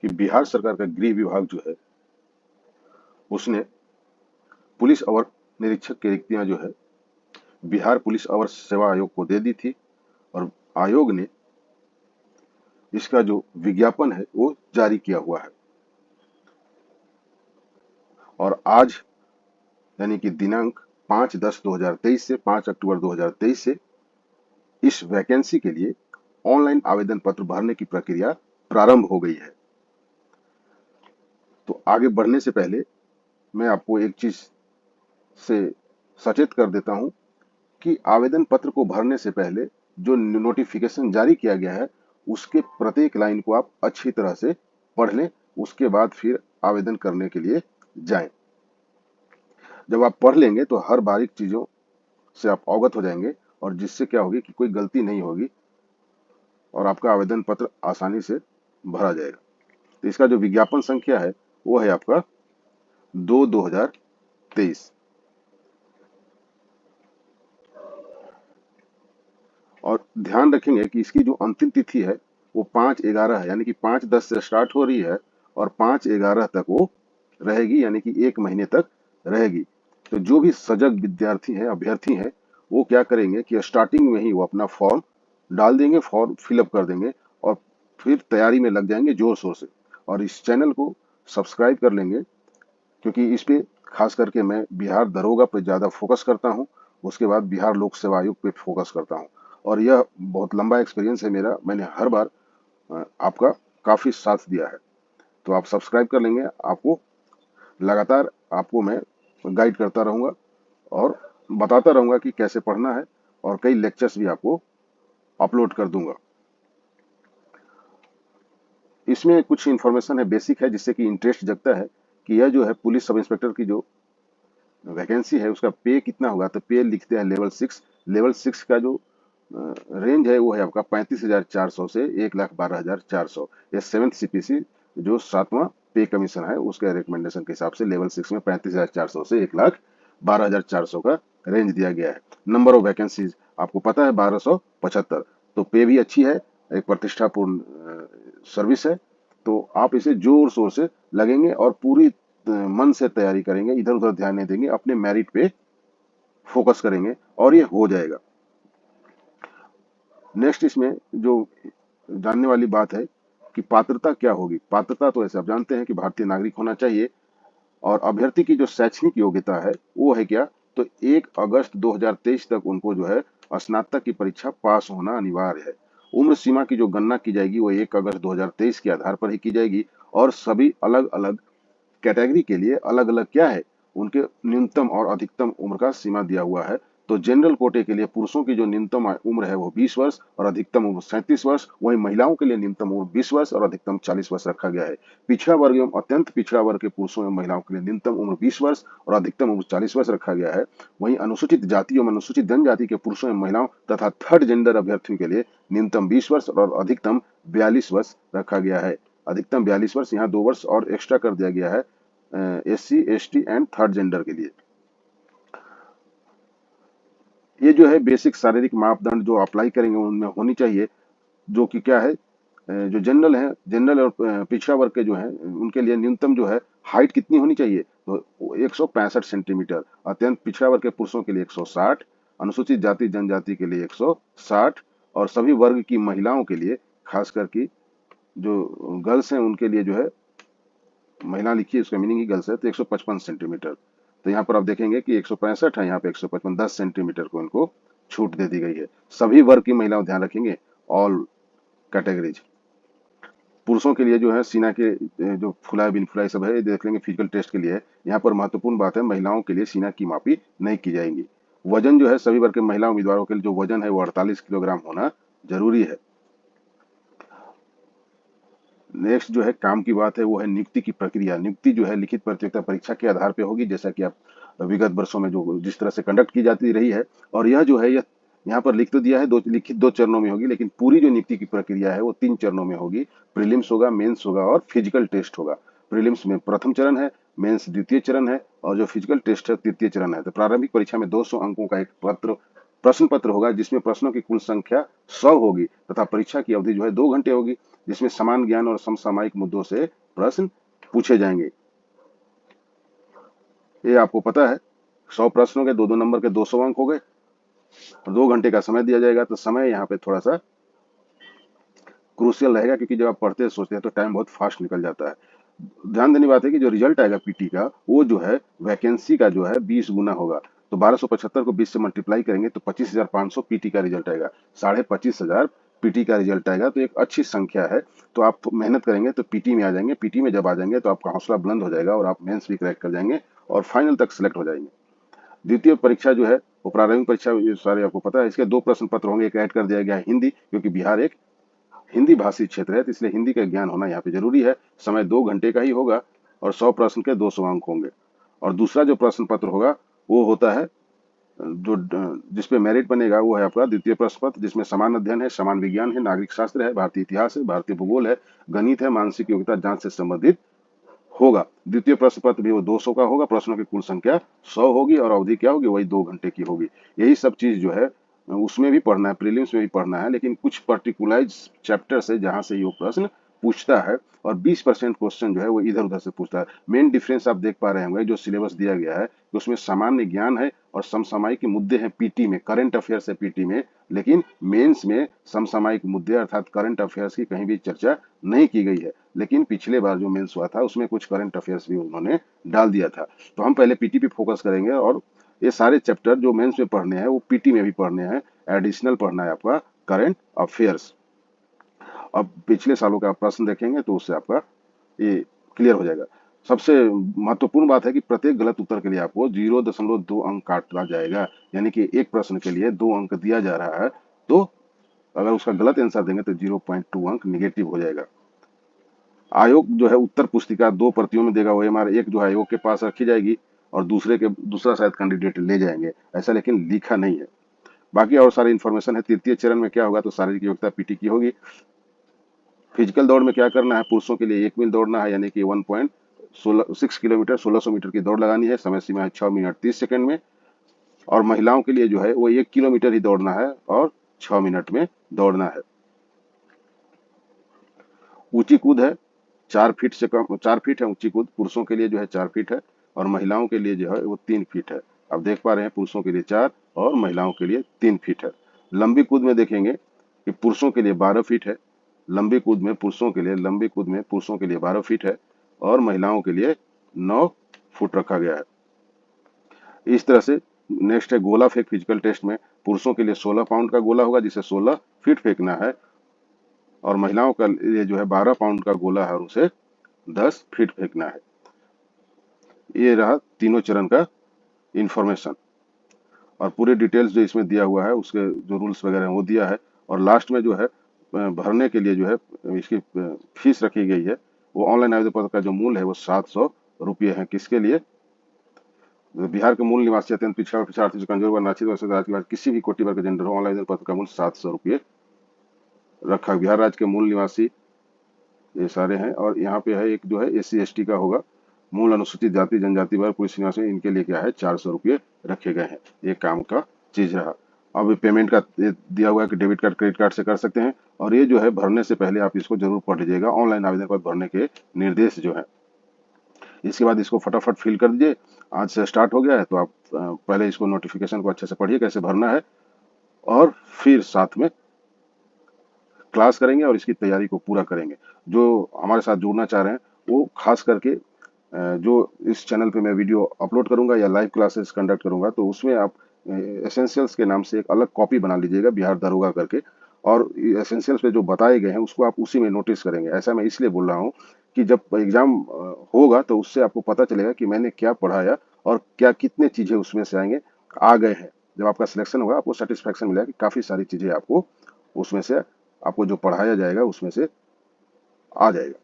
कि बिहार सरकार का गृह विभाग जो है उसने पुलिस अवर निरीक्षक की रिक्तियां जो है बिहार पुलिस अवर सेवा आयोग को दे दी थी, और आयोग ने इसका जो विज्ञापन है वो जारी किया हुआ है। और आज यानी कि दिनांक 5/10/2023 से 5 अक्टूबर 2023 से इस वैकेंसी के लिए ऑनलाइन आवेदन पत्र भरने की प्रक्रिया प्रारंभ हो गई है। तो आगे बढ़ने से पहले मैं आपको एक चीज से सचेत कर देता हूं कि आवेदन पत्र को भरने से पहले जो नोटिफिकेशन जारी किया गया है उसके प्रत्येक लाइन को आप अच्छी तरह से पढ़ लें, उसके बाद फिर आवेदन करने के लिए जाएं। जब आप पढ़ लेंगे तो हर बारीक चीजों से आप अवगत हो जाएंगे, और जिससे क्या होगी कि कोई गलती नहीं होगी और आपका आवेदन पत्र आसानी से भरा जाएगा। तो इसका जो विज्ञापन संख्या है वो है आपका 2/2023। और ध्यान रखेंगे कि इसकी जो अंतिम तिथि है वो 5/11 है, यानी कि 5/10 से स्टार्ट हो रही है और 5/11 तक वो रहेगी, यानी कि एक महीने तक रहेगी। तो जो भी सजग विद्यार्थी हैं, अभ्यर्थी हैं, वो क्या करेंगे कि स्टार्टिंग में ही वो अपना फॉर्म डाल देंगे, फॉर्म फिलअप कर देंगे और फिर तैयारी में लग जाएंगे जोर शोर से। और इस चैनल को सब्सक्राइब कर लेंगे, क्योंकि इस पे खास करके मैं बिहार दरोगा पे ज़्यादा फोकस करता हूँ, उसके बाद बिहार लोक सेवा आयोग पे फोकस करता हूँ। और यह बहुत लंबा एक्सपीरियंस है मेरा, मैंने हर बार आपका काफ़ी साथ दिया है। तो आप सब्सक्राइब कर लेंगे, आपको लगातार आपको मैं गाइड करता रहूँगा और बताता रहूँगा कि कैसे पढ़ना है, और कई लेक्चर्स भी आपको अपलोड कर दूंगा। इसमें कुछ इन्फॉर्मेशन है, बेसिक है, जिससे कि इंटरेस्ट जगता है कि यह जो है पुलिस सब इंस्पेक्टर की जो वैकेंसी है उसका पे कितना होगा। तो पे लिखते हैं लेवल 6। लेवल 6 का जो रेंज है वो है आपका 35,400 से 1,12,400। ये 7th CPC जो 7वां पे कमीशन है उसके रिकमेंडेशन के हिसाब से लेवल 6 में 35,400 से 1,12,400 का रेंज दिया गया है। नंबर ऑफ वैकेंसीज आपको पता है 1275। तो पे भी अच्छी है, एक प्रतिष्ठापूर्ण सर्विस है। तो आप इसे जोर शोर से लगेंगे और पूरी मन से तैयारी करेंगे, इधर उधर ध्यान नहीं देंगे, अपने मेरिट पे फोकस करेंगे और ये हो जाएगा। नेक्स्ट इसमें जो जानने वाली बात है कि पात्रता क्या होगी। पात्रता तो ऐसे आप जानते हैं कि भारतीय नागरिक होना चाहिए, और अभ्यर्थी की जो शैक्षणिक योग्यता है वो है क्या, तो 1 अगस्त 2023 तक उनको जो है स्नातक की परीक्षा पास होना अनिवार्य है। उम्र सीमा की जो गणना की जाएगी वो 1 अगस्त 2023 के आधार पर ही की जाएगी, और सभी अलग अलग कैटेगरी के लिए अलग अलग क्या है, उनके न्यूनतम और अधिकतम उम्र का सीमा दिया हुआ है। तो जनरल कोटे के लिए पुरुषों की जो न्यूनतम उम्र है वो 20 वर्ष और अधिकतम उम्र 37 वर्ष, वहीं महिलाओं के लिए न्यूनतम उम्र 20 वर्ष और अधिकतम 40 वर्ष रखा गया है। पिछड़ा वर्ग एवं अत्यंत पिछड़ा वर्ग के पुरुषों एवं महिलाओं के लिए न्यूनतम उम्र 20 वर्ष और अधिकतम उम्र 40 वर्ष रखा गया है। वहीं अनुसूचित जाति एवं अनुसूचित जनजाति के पुरुषों एवं महिलाओं तथा थर्ड जेंडर अभ्यर्थियों के लिए न्यूनतम 20 वर्ष और अधिकतम 42 वर्ष रखा गया है। अधिकतम 42 वर्ष, यहाँ 2 वर्ष और एक्स्ट्रा कर दिया गया है SC ST and third gender के लिए। ये जो है बेसिक शारीरिक मापदंड जो अप्लाई करेंगे उनमें होनी चाहिए, जो कि क्या है, जो जनरल है, जनरल और पिछड़ा वर्ग के जो है उनके लिए न्यूनतम जो है हाइट कितनी होनी चाहिए, तो 165 सेंटीमीटर। अत्यंत पिछड़ा वर्ग के पुरुषों के लिए 160, अनुसूचित जाति जनजाति के लिए 160, और सभी वर्ग की महिलाओं के लिए खास करके जो गर्ल्स हैं उनके लिए जो है, महिला लिखिए उसका मीनिंग ही गर्ल्स है, तो 155 सेंटीमीटर। तो यहाँ पर आप देखेंगे कि 165 है, यहाँ पे 155 10 सेंटीमीटर को इनको छूट दे दी गई है। सभी वर्ग की महिलाओं ध्यान रखेंगे, ऑल कैटेगरीज। पुरुषों के लिए जो है सीना के जो फुलाए बिन फुलाए सब है ये देख लेंगे, फिजिकल टेस्ट के लिए है। यहाँ पर महत्वपूर्ण बात है, महिलाओं के लिए सीना की मापी नहीं की जाएगी। वजन जो है सभी वर्ग के महिला उम्मीदवारों के लिए जो वजन है वो 48 किलोग्राम होना जरूरी है। नेक्स्ट जो है काम की बात है वो है नियुक्ति की प्रक्रिया। नियुक्ति जो है लिखित प्रतियोगिता परीक्षा के आधार पे होगी, जैसा कि आप विगत वर्षों में जो जिस तरह से कंडक्ट की जाती रही है। और यह जो है यह यहाँ पर लिख तो दिया है, दो लिखित 2 चरणों में होगी, लेकिन पूरी जो नियुक्ति की प्रक्रिया है वो 3 चरणों में होगी। प्रीलिम्स होगा, मेंस होगा और फिजिकल टेस्ट होगा। प्रीलिम्स में प्रथम चरण है, मेंस द्वितीय चरण है, और जो फिजिकल टेस्ट है तृतीय चरण है। तो प्रारंभिक परीक्षा में 200 अंकों का एक प्रश्न पत्र होगा, जिसमें प्रश्नों की कुल संख्या 100 होगी, तथा परीक्षा की अवधि जो है 2 घंटे होगी। जिसमें समान ज्ञान और समसामयिक मुद्दों से प्रश्न पूछे जाएंगे। ये आपको पता है 100 प्रश्नों के 2-2 नंबर के 200 अंक हो गए और 2 घंटे का समय दिया जाएगा। तो समय यहाँ पे थोड़ा सा क्रूशियल रहेगा, क्योंकि जब आप पढ़ते हैं सोचते हैं तो टाइम बहुत फास्ट निकल जाता है। ध्यान देने बात है कि जो रिजल्ट आएगा पीटी का, वो जो है वैकेंसी का जो है 20 गुना होगा। तो 1275 को 20 से मल्टीप्लाई करेंगे तो 25,500 पीटी का रिजल्ट आएगा। 25,500 पीटी का रिजल्ट आएगा, तो एक अच्छी संख्या है। तो आप मेहनत करेंगे तो पीटी में आ जाएंगे। पीटी में जब आ जाएंगे तो आपका हौसला बुलंद हो जाएगा और आप मेंस भी क्रैक कर जाएंगे और फाइनल तक सिलेक्ट हो जाएंगे। द्वितीय परीक्षा जो है वो प्रारंभिक परीक्षा, ये सारे आपको पता है। इसके 2 प्रश्न पत्र होंगे, एक ऐड कर दिया गया है हिंदी, क्योंकि बिहार एक हिंदी भाषी क्षेत्र है, तो इसलिए हिंदी का ज्ञान होना यहाँ पे जरूरी है। समय 2 घंटे का ही होगा और 100 प्रश्न के 200 अंक होंगे। और दूसरा जो प्रश्न पत्र होगा वो होता है जो जिसपे मेरिट बनेगा, वो है आपका द्वितीय प्रश्न पत्र, जिसमें समान अध्ययन है, समान विज्ञान है, नागरिक शास्त्र है, भारतीय इतिहास है, भारतीय भूगोल है, गणित है, मानसिक योग्यता जांच से संबंधित होगा। द्वितीय प्रश्न पत्र भी वो 200 का होगा। प्रश्नों की कुल संख्या 100 होगी और अवधि क्या होगी, वही 2 घंटे की होगी। यही सब चीज जो है उसमें भी पढ़ना है, प्रीलिम्स में भी पढ़ना है, लेकिन कुछ पर्टिकुलराइज चैप्टर से जहां से ये प्रश्न पूछता है और 20% क्वेश्चन जो है वो इधर उधर से पूछता है। मेन डिफरेंस आप देख पा रहे होंगे, जो सिलेबस दिया गया है कि उसमें सामान्य ज्ञान है और समसामयिक मुद्दे हैं पीटी में, करंट अफेयर्स है पीटी में, लेकिन मेंस में समसामयिक मुद्दे अर्थात करंट अफेयर्स की कहीं भी चर्चा नहीं की गई है। लेकिन पिछले बार जो मेंस हुआ था उसमें कुछ करंट अफेयर्स भी उन्होंने डाल दिया था। तो हम पहले पीटी पे फोकस करेंगे और ये सारे चैप्टर जो मेंस में पढ़ने हैं वो पीटी में भी पढ़ने हैं। एडिशनल पढ़ना है आपका करंट अफेयर्स। अब पिछले सालों का प्रश्न देखेंगे तो उससे आपका ये क्लियर हो जाएगा। सबसे महत्वपूर्ण बात है कि प्रत्येक गलत उत्तर के लिए आपको 0.2 अंक काटा जाएगा, यानी कि एक प्रश्न के लिए 2 अंक दिया जा रहा है, तो अगर उसका गलत आंसर देंगे तो 0.2 अंक निगेटिव हो जाएगा। आयोग जो है उत्तर पुस्तिका 2 प्रतियों में देगा। ओएमआर एक जो है आयोग के पास रखी जाएगी और दूसरा शायद कैंडिडेट ले जाएंगे, ऐसा लेकिन लिखा नहीं है। बाकी और सारी इन्फॉर्मेशन है। तृतीय चरण में क्या होगा, तो शारीरिक योग्यता पीटी की होगी। फिजिकल दौड़ में क्या करना है, पुरुषों के लिए 1 मील दौड़ना है, यानी कि 1.6 किलोमीटर 1600 मीटर की दौड़ लगानी है। समय सीमा है 6 मिनट 30 सेकंड में। और महिलाओं के लिए जो है वो 1 किलोमीटर ही दौड़ना है और 6 मिनट में दौड़ना है। ऊंची कूद है 4 फीट से कम, 4 फीट है ऊंची कूद। पुरुषों के लिए जो है 4 फीट है और महिलाओं के लिए जो है वो 3 फीट है। आप देख पा रहे हैं पुरुषों के लिए 4 और महिलाओं के लिए 3 फीट है। लंबी कूद में देखेंगे कि पुरुषों के लिए 12 फीट है। लंबी कूद में पुरुषों के लिए 12 फीट है और महिलाओं के लिए 9 फुट रखा गया है। इस तरह से नेक्स्ट है गोला फेंक। फिजिकल टेस्ट में पुरुषों के लिए 16 पाउंड का गोला होगा, जिसे 16 फीट फेंकना है और महिलाओं का लिए जो है 12 पाउंड का गोला है और उसे 10 फीट फेंकना है। ये रहा तीनों चरण का इंफॉर्मेशन और पूरे डिटेल्स जो इसमें दिया हुआ है, उसके जो रूल्स वगैरह हैं वो दिया है। और लास्ट में जो है भरने के लिए जो है इसकी फीस रखी गई है। वो ऑनलाइन आवेदन पत्र का जो मूल्य है वो 700 रुपये है। किसके लिए, बिहार के मूल निवासी, अत्यंत पिछड़ा और पिछड़ा आर्थिक कमजोर वर्ग, नाचित वर्ग के बाद किसी भी कोटि वर्ग के जेंडर हो, ऑनलाइन आवेदन पत्र का मूल्य 700 रुपये रखा। बिहार राज्य के मूल निवासी ये सारे हैं। और यहाँ पे है एक जो है SC ST का होगा, मूल अनुसूचित जाति जनजाति वर्ग पुलिस निवासी, इनके लिए क्या है 400 रुपये रखे गए हैं। ये काम का चीज रहा। अब पेमेंट का दिया हुआ है कि डेबिट कार्ड क्रेडिट कार्ड से कर सकते हैं। और ये जो है भरने से पहले आप इसको जरूर पढ़ लीजिएगा, ऑनलाइन आवेदन पत्र भरने के निर्देश जो है। इसके बाद इसको फटाफट फिल कर दीजिए। आज से स्टार्ट हो गया है, तो आप पहले इसको नोटिफिकेशन को अच्छे से पढ़िए कैसे भरना है, और फिर साथ में क्लास करेंगे और इसकी तैयारी को पूरा करेंगे। जो हमारे साथ जुड़ना चाह रहे हैं वो खास करके जो इस चैनल पे मैं वीडियो अपलोड करूंगा या लाइव क्लासेस कंडक्ट करूंगा, तो उसमें आप एसेंशियल्स के नाम से एक अलग कॉपी बना लीजिएगा बिहार दरोगा करके, और एसेंशियल्स पे जो बताए गए हैं उसको आप उसी में नोटिस करेंगे। ऐसा मैं इसलिए बोल रहा हूँ कि जब एग्जाम होगा तो उससे आपको पता चलेगा कि मैंने क्या पढ़ाया और क्या कितने चीजें उसमें से आएंगे आ गए हैं। जब आपका सिलेक्शन होगा आपको सेटिस्फैक्शन मिलेगा कि काफी सारी चीजें आपको उसमें से, आपको जो पढ़ाया जाएगा उसमें से आ जाएगा।